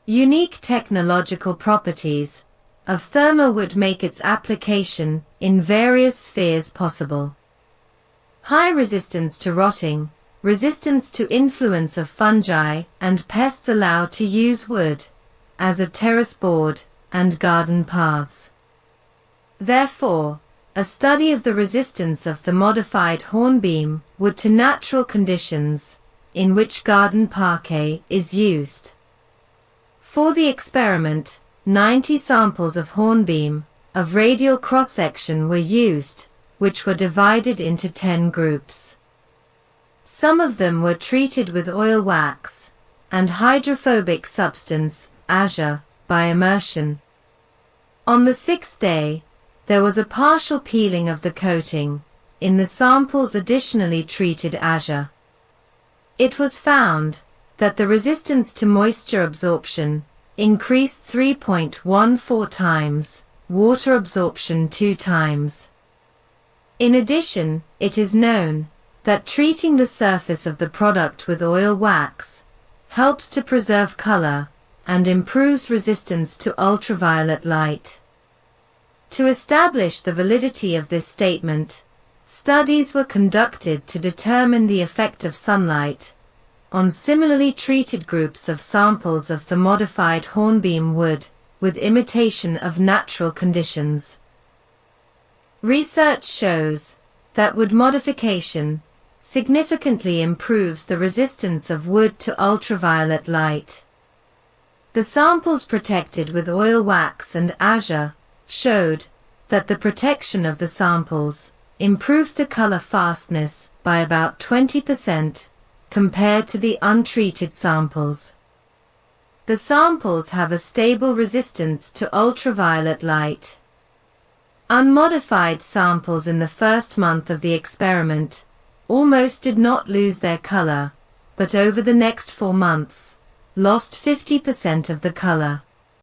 Unique technological properties of thermowood make its application in various spheres possible. High resistance to rotting, resistance to influence of fungi and pests allow to use wood as a terrace board and garden paths. Therefore, a study of the resistance of the modified hornbeam wood to natural conditions in which garden parquet is used. For the experiment, 90 samples of hornbeam of radial cross-section were used, which were divided into 10 groups. Some of them were treated with oil wax and hydrophobic substance, azure, by immersion. On the 6th day, there was a partial peeling of the coating in the samples additionally treated azure. It was found that the resistance to moisture absorption increased 3.14 times, water absorption 2 times. In addition, it is known that treating the surface of the product with oil wax helps to preserve color and improves resistance to ultraviolet light. To establish the validity of this statement, studies were conducted to determine the effect of sunlight on similarly treated groups of samples of the modified hornbeam wood with imitation of natural conditions. Research shows that wood modification significantly improves the resistance of wood to ultraviolet light. The samples protected with oil wax and azure showed that the protection of the samples improved the color fastness by about 20% compared to the untreated samples. The samples have a stable resistance to ultraviolet light. Unmodified samples in the first month of the experiment almost did not lose their color, but over the next 4 months, lost 50% of the color.